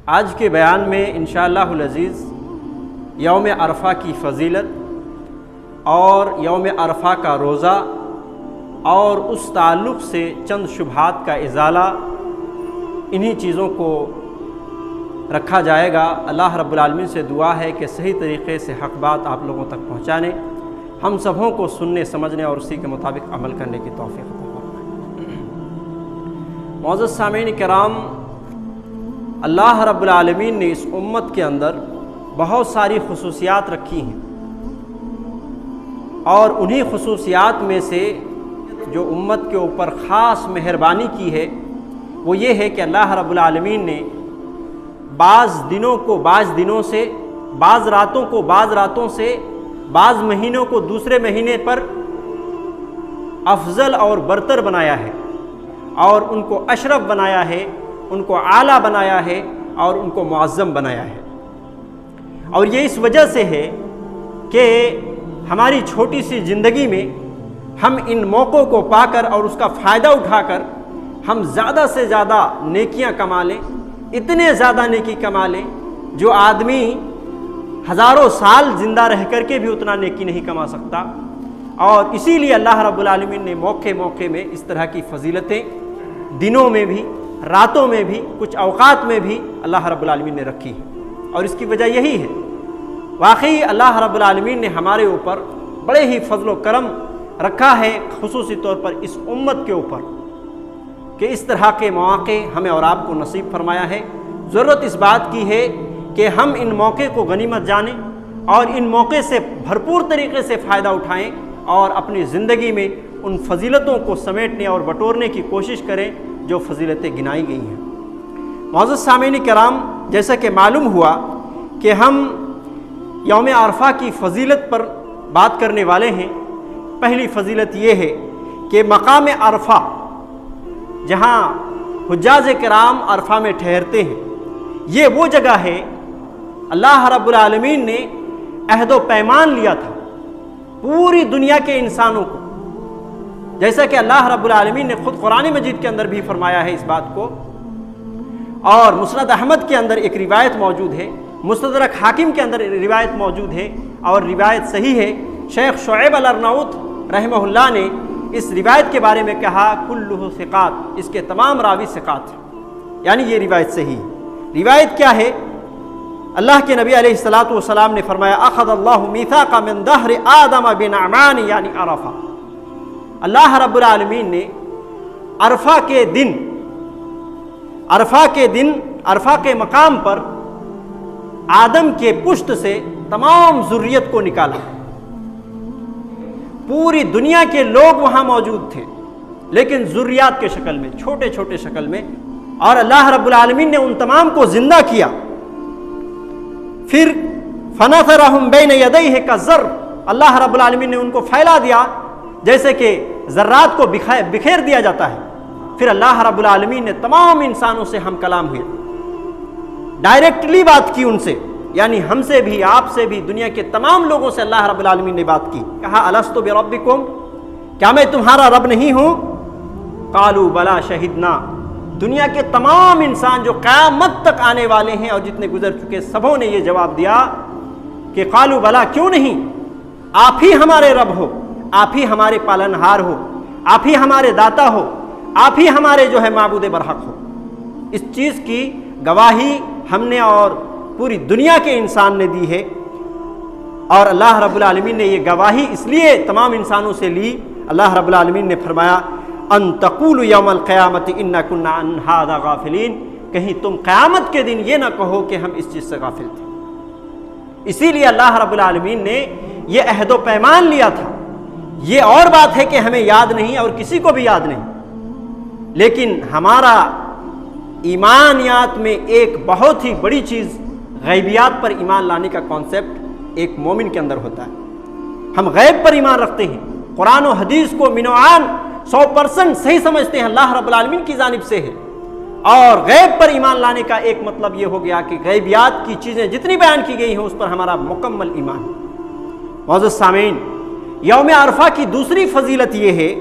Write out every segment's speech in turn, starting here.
آج کے بیان میں انشاءاللہ العزیز یوم عرفہ کی فضیلت اور یوم عرفہ کا روزہ اور اس تعلق سے چند شبہات کا ازالہ، انہی چیزوں کو رکھا جائے گا۔ اللہ رب العالمین سے دعا ہے کہ صحیح طریقے سے حق بات آپ لوگوں تک پہنچانے، ہم سبوں کو سننے سمجھنے اور اسی کے مطابق عمل کرنے کی توفیق عطا فرمائے۔ معزز سامعین کرام، اللہ رب العالمین نے اس امت کے اندر بہت ساری خصوصیات رکھی ہیں، اور انہی خصوصیات میں سے جو امت کے اوپر خاص مہربانی کی ہے وہ یہ ہے کہ اللہ رب العالمین نے بعض دنوں کو بعض دنوں سے، بعض راتوں کو بعض راتوں سے، بعض مہینوں کو دوسرے مہینے پر افضل اور برتر بنایا ہے، اور ان کو اشرف بنایا ہے، ان کو اعلیٰ بنایا ہے، اور ان کو معظم بنایا ہے۔ اور یہ اس وجہ سے ہے کہ ہماری چھوٹی سی زندگی میں ہم ان موقعوں کو پا کر اور اس کا فائدہ اٹھا کر ہم زیادہ سے زیادہ نیکیاں کما لیں، اتنے زیادہ نیکی کما لیں جو آدمی ہزاروں سال زندہ رہ کر کے بھی اتنا نیکی نہیں کما سکتا۔ اور اسی لیے اللہ رب العالمین نے موقع موقع میں اس طرح کی فضیلتیں دنوں میں بھی، راتوں میں بھی، کچھ اوقات میں بھی اللہ رب العالمین نے رکھی ہے، اور اس کی وجہ یہی ہے۔ واقعی اللہ رب العالمین نے ہمارے اوپر بڑے ہی فضل و کرم رکھا ہے، خصوصی طور پر اس امت کے اوپر، کہ اس طرح کے مواقع ہمیں اور آپ کو نصیب فرمایا ہے۔ ضرورت اس بات کی ہے کہ ہم ان موقع کو غنیمت جانیں اور ان موقع سے بھرپور طریقے سے فائدہ اٹھائیں، اور اپنی زندگی میں ان فضیلتوں کو سمیٹنے اور بٹورنے کی کوشش کریں جو فضیلتیں گنائی گئی ہیں۔ معزز سامعین کرام، جیسا کہ معلوم ہوا کہ ہم یوم عرفہ کی فضیلت پر بات کرنے والے ہیں۔ پہلی فضیلت یہ ہے کہ مقام عرفہ، جہاں حجاج کرام عرفہ میں ٹھہرتے ہیں، یہ وہ جگہ ہے اللہ رب العالمین نے عہد و پیمان لیا تھا پوری دنیا کے انسانوں کو، جیسا کہ اللہ رب العالمین نے خود قرآن مجید کے اندر بھی فرمایا ہے اس بات کو، اور مسند احمد کے اندر ایک روایت موجود ہے، مستدرک حاکم کے اندر روایت موجود ہے، اور روایت صحیح ہے۔ شیخ شعیب الارناؤط رحمہ اللہ نے اس روایت کے بارے میں کہا کلہ ثقات، اس کے تمام راوی ثقات ہیں، یعنی یہ روایت صحیح ہے۔ روایت کیا ہے؟ اللہ کے نبی علیہ الصلاۃ والسلام نے فرمایا اخذ اللہ میثاق من دہر آدم بنعمان، یعنی عرفہ، اللہ رب العالمین نے عرفہ کے دن عرفہ کے مقام پر آدم کے پشت سے تمام ذریت کو نکالا۔ پوری دنیا کے لوگ وہاں موجود تھے، لیکن ذریات کے شکل میں، چھوٹے چھوٹے شکل میں، اور اللہ رب العالمین نے ان تمام کو زندہ کیا۔ پھر فنثرہم بین یدیہ کالزر، اللہ رب العالمین نے ان کو پھیلا دیا جیسے کہ ذرات کو بکھیر دیا جاتا ہے۔ پھر اللہ رب العالمین نے تمام انسانوں سے ہم کلام ہوئے، ڈائریکٹلی بات کی ان سے، یعنی ہم سے بھی، آپ سے بھی، دنیا کے تمام لوگوں سے اللہ رب العالمین نے بات کی۔ کہا الست بربکم، کیا میں تمہارا رب نہیں ہوں؟ قالوا بلا شہدنا، دنیا کے تمام انسان جو قیامت تک آنے والے ہیں اور جتنے گزر چکے، سبوں نے یہ جواب دیا کہ قالوا بلا، کیوں نہیں، آپ ہی ہمارے رب ہو، آپ ہی ہمارے پالنہار ہو، آپ ہی ہمارے داتا ہو، آپ ہی ہمارے جو ہے معبود برحق ہو۔ اس چیز کی گواہی ہم نے اور پوری دنیا کے انسان نے دی ہے، اور اللہ رب العالمین نے یہ گواہی اس لیے تمام انسانوں سے لی، اللہ رب العالمین نے فرمایا ان تقولوا یوم القیامت انا کنا عن ھذا غافلین، کہیں تم قیامت کے دن یہ نہ کہو کہ ہم اس چیز سے غافل تھے۔ اسی لیے اللہ رب العالمین نے یہ عہد و پیمان لیا تھا۔ یہ اور بات ہے کہ ہمیں یاد نہیں اور کسی کو بھی یاد نہیں، لیکن ہمارا ایمانیات میں ایک بہت ہی بڑی چیز غیبیات پر ایمان لانے کا کانسیپٹ ایک مومن کے اندر ہوتا ہے۔ ہم غیب پر ایمان رکھتے ہیں، قرآن و حدیث کو منوعان 100% صحیح سمجھتے ہیں، اللہ رب العالمین کی جانب سے ہے۔ اور غیب پر ایمان لانے کا ایک مطلب یہ ہو گیا کہ غیبیات کی چیزیں جتنی بیان کی گئی ہیں اس پر ہمارا مکمل ایمان ہے۔ معزز سامعین، یوم عرفہ کی دوسری فضیلت یہ ہے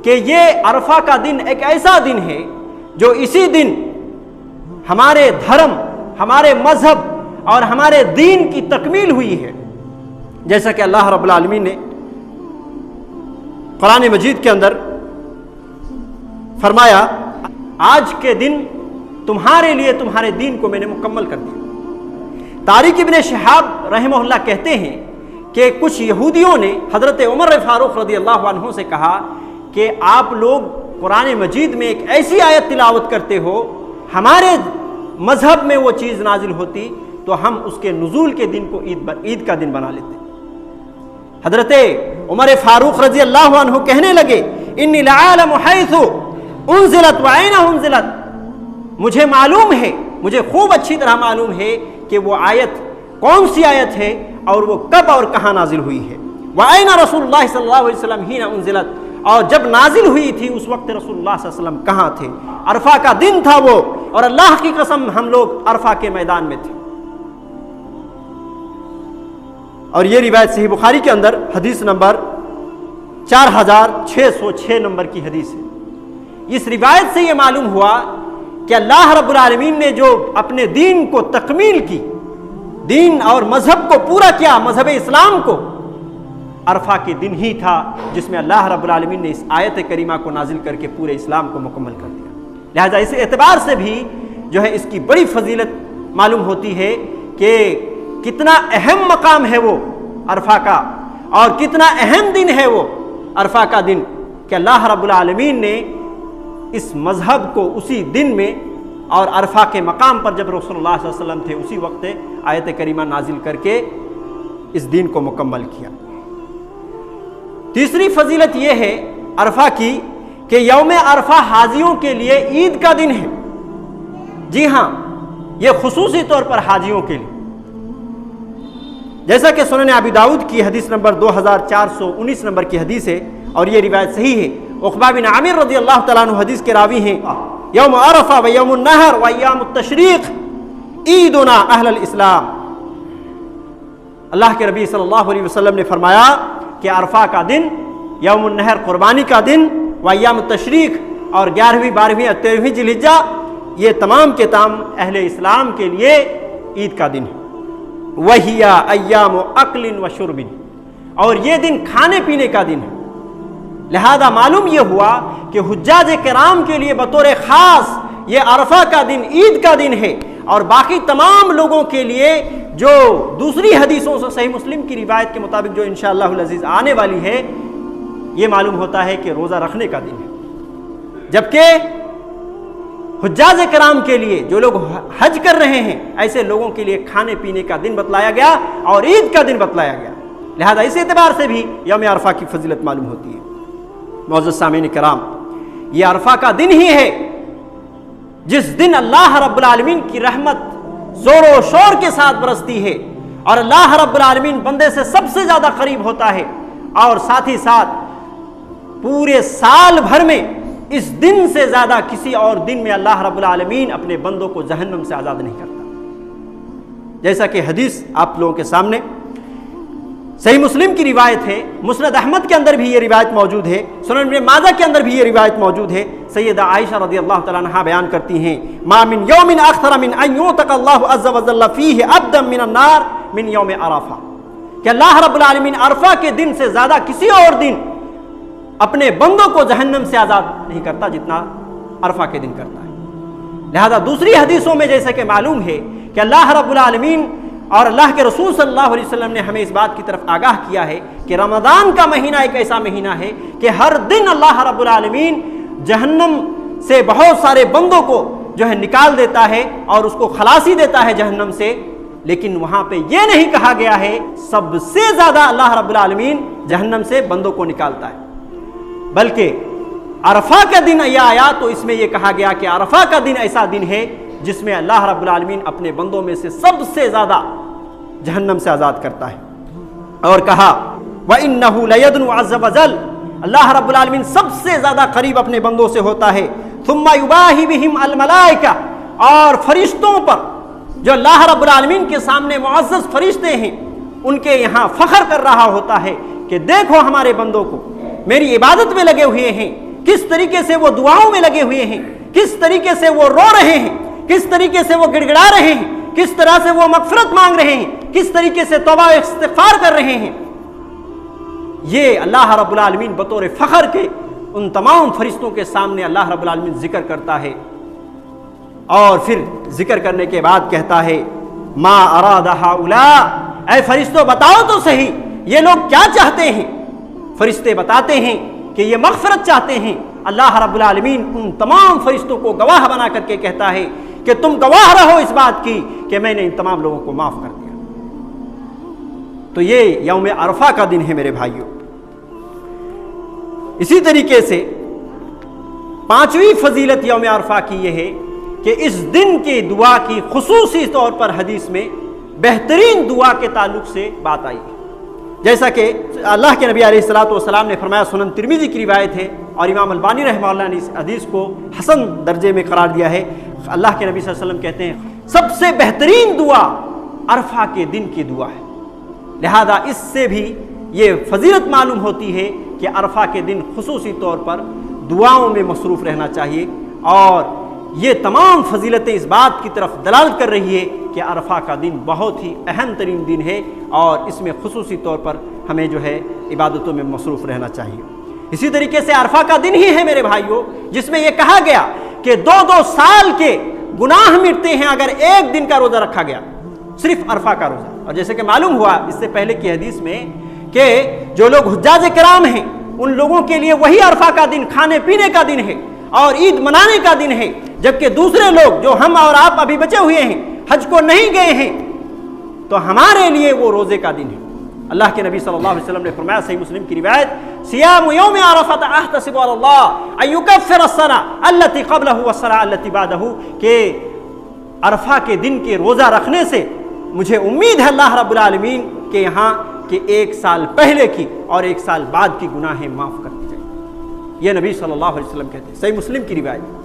کہ یہ عرفہ کا دن ایک ایسا دن ہے جو اسی دن ہمارے دھرم، ہمارے مذہب اور ہمارے دین کی تکمیل ہوئی ہے۔ جیسا کہ اللہ رب العالمین نے قرآن مجید کے اندر فرمایا، آج کے دن تمہارے لیے تمہارے دین کو میں نے مکمل کر دیا۔ طارق ابن شہاب رحمہ اللہ کہتے ہیں کہ کچھ یہودیوں نے حضرت عمر فاروق رضی اللہ عنہ سے کہا کہ آپ لوگ قرآن مجید میں ایک ایسی آیت تلاوت کرتے ہو، ہمارے مذہب میں وہ چیز نازل ہوتی تو ہم اس کے نزول کے دن کو عید کا دن بنا لیتے۔ حضرت عمر فاروق رضی اللہ عنہ کہنے لگے، انی لعالم حیث انزلت وعین انزلت، مجھے معلوم ہے، مجھے خوب اچھی طرح معلوم ہے کہ وہ آیت کون سی آیت ہے اور وہ کب اور کہاں نازل ہوئی ہے۔ وعین رسول اللہ صلی اللہ علیہ وسلم حین انزلت، اور جب نازل ہوئی تھی اس وقت رسول اللہ صلی اللہ علیہ وسلم کہاں تھے؟ عرفہ کا دن تھا وہ، اور اللہ کی قسم ہم لوگ عرفہ کے میدان میں تھے۔ اور یہ روایت صحیح بخاری کے اندر حدیث نمبر 4606 نمبر کی حدیث ہے۔ اس روایت سے یہ معلوم ہوا کہ اللہ رب العالمین نے جو اپنے دین کو تکمیل کی، دین اور مذہب کو پورا کیا، مذہب اسلام کو، عرفہ کے دن ہی تھا جس میں اللہ رب العالمین نے اس آیت کریمہ کو نازل کر کے پورے اسلام کو مکمل کر دیا۔ لہذا اس اعتبار سے بھی جو ہے اس کی بڑی فضیلت معلوم ہوتی ہے کہ کتنا اہم مقام ہے وہ عرفہ کا، اور کتنا اہم دن ہے وہ عرفہ کا دن، کہ اللہ رب العالمین نے اس مذہب کو اسی دن میں اور عرفہ کے مقام پر جب رسول اللہ صلی اللہ علیہ وسلم تھے اسی وقت آیت کریمہ نازل کر کے اس دین کو مکمل کیا۔ تیسری فضیلت یہ ہے عرفہ کی کہ یوم عرفہ حاجیوں کے لیے عید کا دن ہے۔ جی ہاں، یہ خصوصی طور پر حاجیوں کے لیے، جیسا کہ سنن ابی داؤد کی حدیث نمبر 2419 نمبر کی حدیث ہے، اور یہ روایت صحیح ہے۔ عقبہ بن عامر رضی اللہ تعالیٰ عنہ حدیث کے راوی ہیں، یوم عرفہ و یوم النحر و ایام التشریق عیدنا اہل الاسلام۔ اللہ کے نبی صلی اللہ علیہ وسلم نے فرمایا کہ عرفہ کا دن، یوم النحر قربانی کا دن، و ایام التشریق اور 11ویں 12ویں اور 13ویں ذی الحجہ، یہ تمام کے تمام اہل اسلام کے لیے عید کا دن ہے۔ وہی ایام اکل و شرب، اور یہ دن کھانے پینے کا دن ہے۔ لہذا معلوم یہ ہوا کہ حجاج کرام کے لیے بطور خاص یہ عرفہ کا دن عید کا دن ہے، اور باقی تمام لوگوں کے لیے جو دوسری حدیثوں سے صحیح مسلم کی روایت کے مطابق جو انشاءاللہ العزیز آنے والی ہے، یہ معلوم ہوتا ہے کہ روزہ رکھنے کا دن ہے۔ جبکہ حجاج کرام کے لیے جو لوگ حج کر رہے ہیں، ایسے لوگوں کے لیے کھانے پینے کا دن بتلایا گیا اور عید کا دن بتلایا گیا۔ لہذا اس اعتبار سے بھی یوم عرفہ کی فضیلت معلوم ہوتی ہے۔ معزز سامعین کرام، یہ عرفہ کا دن ہی ہے جس دن اللہ رب العالمین کی رحمت زور و شور کے ساتھ برستی ہے، اور اللہ رب العالمین بندے سے سب سے زیادہ قریب ہوتا ہے، اور ساتھ ہی ساتھ پورے سال بھر میں اس دن سے زیادہ کسی اور دن میں اللہ رب العالمین اپنے بندوں کو جہنم سے آزاد نہیں کرتا۔ جیسا کہ حدیث آپ لوگوں کے سامنے صحیح مسلم کی روایت ہے، مسند احمد کے اندر بھی یہ روایت موجود ہے، سنن ابن ماجہ کے اندر بھی یہ روایت موجود ہے۔ سیدہ عائشہ رضی اللہ تعالیٰ عنہا بیان کرتی ہیں، ما من یوم اکثر من ان یعتق اللہ عز وجل فیہ عبدا من النار من یوم عرفہ، کہ اللہ رب العالمین عرفہ کے دن سے زیادہ کسی اور دن اپنے بندوں کو جہنم سے آزاد نہیں کرتا جتنا عرفہ کے دن کرتا ہے۔ لہذا دوسری حدیثوں میں جیسے کہ معلوم ہے کہ اللہ رب العالمین اور اللہ کے رسول صلی اللہ علیہ وسلم نے ہمیں اس بات کی طرف آگاہ کیا ہے کہ رمضان کا مہینہ ایک ایسا مہینہ ہے کہ ہر دن اللہ رب العالمین جہنم سے بہت سارے بندوں کو جو ہے نکال دیتا ہے اور اس کو خلاصی دیتا ہے جہنم سے، لیکن وہاں پہ یہ نہیں کہا گیا ہے سب سے زیادہ اللہ رب العالمین جہنم سے بندوں کو نکالتا ہے، بلکہ عرفہ کا دن یہ آیا تو اس میں یہ کہا گیا کہ عرفہ کا دن ایسا دن ہے جس میں اللہ رب العالمین اپنے بندوں میں سے سب سے زیادہ جہنم سے آزاد کرتا ہے، اور کہا وَإِنَّهُ لَيَدْنُ عَزَّ وَجَلَّ، اللہ رب العالمین سب سے زیادہ قریب اپنے بندوں سے ہوتا ہے۔ ثُمَّ يُبَاهِي بِهِمْ الْمَلَائِكَةُ، اور فرشتوں پر جو اللہ رب العالمین کے سامنے معزز فرشتے ہیں ان کے یہاں فخر کر رہا ہوتا ہے کہ دیکھو ہمارے بندوں کو، میری عبادت میں لگے ہوئے ہیں، کس طریقے سے وہ دعاؤں میں لگے ہوئے ہیں، کس طریقے سے وہ رو رہے ہیں، کس طریقے سے وہ گڑگڑا رہے ہیں، کس طرح سے وہ مغفرت مانگ رہے ہیں، کس طریقے سے توبہ و استغفار کر رہے ہیں، یہ اللہ رب العالمین بطور فخر کے ان تمام فرشتوں کے سامنے اللہ رب العالمین ذکر کرتا ہے، اور پھر ذکر کرنے کے بعد کہتا ہے ما اراد ہؤلاء، اے فرشتوں بتاؤ تو صحیح یہ لوگ کیا چاہتے ہیں۔ فرشتے بتاتے ہیں کہ یہ مغفرت چاہتے ہیں۔ اللہ رب العالمین ان تمام فرشتوں کو گواہ بنا کر کے کہتا ہے کہ تم گواہ رہو اس بات کی کہ میں نے ان تمام لوگوں کو معاف کر دیا۔ تو یہ یوم عرفہ کا دن ہے میرے بھائیوں۔ اسی طریقے سے پانچویں فضیلت یوم عرفہ کی یہ ہے کہ اس دن کی دعا کی خصوصی طور پر حدیث میں بہترین دعا کے تعلق سے بات آئی ہے، جیسا کہ اللہ کے نبی علیہ الصلوۃ والسلام نے فرمایا، سنن ترمذی کی روایت ہے اور امام البانی رحمہ اللہ نے اس حدیث کو حسن درجے میں قرار دیا ہے۔ اللہ کے نبی صلی اللہ علیہ وسلم کہتے ہیں سب سے بہترین دعا عرفہ کے دن کی دعا ہے، لہذا اس سے بھی یہ فضیلت معلوم ہوتی ہے کہ عرفہ کے دن خصوصی طور پر دعاؤں میں مصروف رہنا چاہیے، اور یہ تمام فضیلتیں اس بات کی طرف دلالت کر رہی ہے کہ عرفہ کا دن بہت ہی اہم ترین دن ہے، اور اس میں خصوصی طور پر ہمیں جو ہے عبادتوں میں مصروف رہنا چاہیے۔ اسی طریقے سے عرفہ کا دن ہی ہے میرے بھائیوں جس میں یہ کہا گیا کہ 2 سال کے گناہ مٹتے ہیں اگر ایک دن کا روزہ رکھا گیا، صرف عرفہ کا روزہ۔ اور جیسے کہ معلوم ہوا اس سے پہلے کی حدیث میں کہ جو لوگ حجاج کرام ہیں ان لوگوں کے لیے وہی عرفہ کا دن کھانے پینے کا دن ہے اور عید منانے کا دن ہے، جبکہ دوسرے لوگ جو ہم اور آپ ابھی بچے ہوئے ہیں، حج کو نہیں گئے ہیں، تو ہمارے لیے وہ روزے کا دن ہے۔ اللہ کے نبی صلی اللہ علیہ وسلم نے فرمایا، صحیح مسلم کی روایت، صیام یوم عرفہ احتسب علی اللہ ان یکفر السنہ التی قبلہ والسنہ التی بعدہ، کہ عرفہ کے دن کے روزہ رکھنے سے مجھے امید ہے اللہ رب العالمین کے یہاں کہ 1 سال پہلے کی اور 1 سال بعد کی گناہیں معاف کر دی جائیں۔ یہ نبی صلی اللہ علیہ وسلم کہتے ہیں، صحیح مسلم کی روایت۔